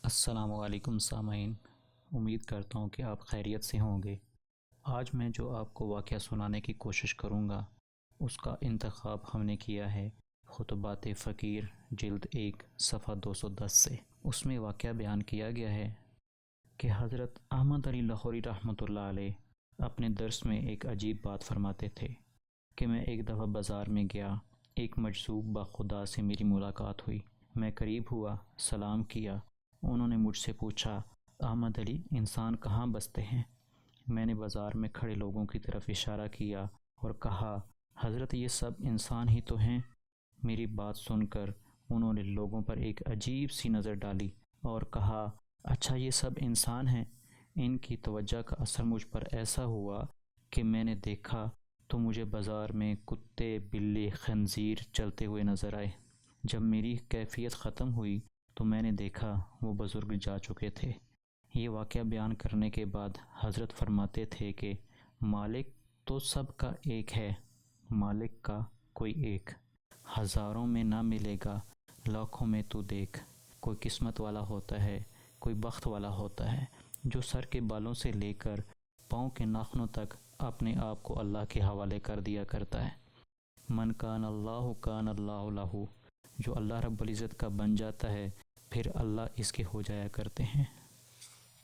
السلام علیکم سامعین، امید کرتا ہوں کہ آپ خیریت سے ہوں گے۔ آج میں جو آپ کو واقعہ سنانے کی کوشش کروں گا اس کا انتخاب ہم نے کیا ہے خطبات فقیر جلد 1 صفحہ 210 سے۔ اس میں واقعہ بیان کیا گیا ہے کہ حضرت احمد علی لاہوری رحمۃ اللہ علیہ اپنے درس میں ایک عجیب بات فرماتے تھے کہ میں ایک دفعہ بازار میں گیا، ایک مجذوب با خدا سے میری ملاقات ہوئی۔ میں قریب ہوا، سلام کیا۔ انہوں نے مجھ سے پوچھا، احمد علی، انسان کہاں بستے ہیں؟ میں نے بازار میں کھڑے لوگوں کی طرف اشارہ کیا اور کہا، حضرت یہ سب انسان ہی تو ہیں۔ میری بات سن کر انہوں نے لوگوں پر ایک عجیب سی نظر ڈالی اور کہا، اچھا یہ سب انسان ہیں؟ ان کی توجہ کا اثر مجھ پر ایسا ہوا کہ میں نے دیکھا تو مجھے بازار میں کتے، بلے، خنزیر چلتے ہوئے نظر آئے۔ جب میری کیفیت ختم ہوئی تو میں نے دیکھا وہ بزرگ جا چکے تھے۔ یہ واقعہ بیان کرنے کے بعد حضرت فرماتے تھے کہ مالک تو سب کا ایک ہے، مالک کا کوئی ایک، ہزاروں میں نہ ملے گا، لاکھوں میں تو دیکھ۔ کوئی قسمت والا ہوتا ہے، کوئی بخت والا ہوتا ہے جو سر کے بالوں سے لے کر پاؤں کے ناخنوں تک اپنے آپ کو اللہ کے حوالے کر دیا کرتا ہے۔ من کان اللہ کان اللہ لہ، جو اللہ رب العزت کا بن جاتا ہے پھر اللہ اس کے ہو جایا کرتے ہیں۔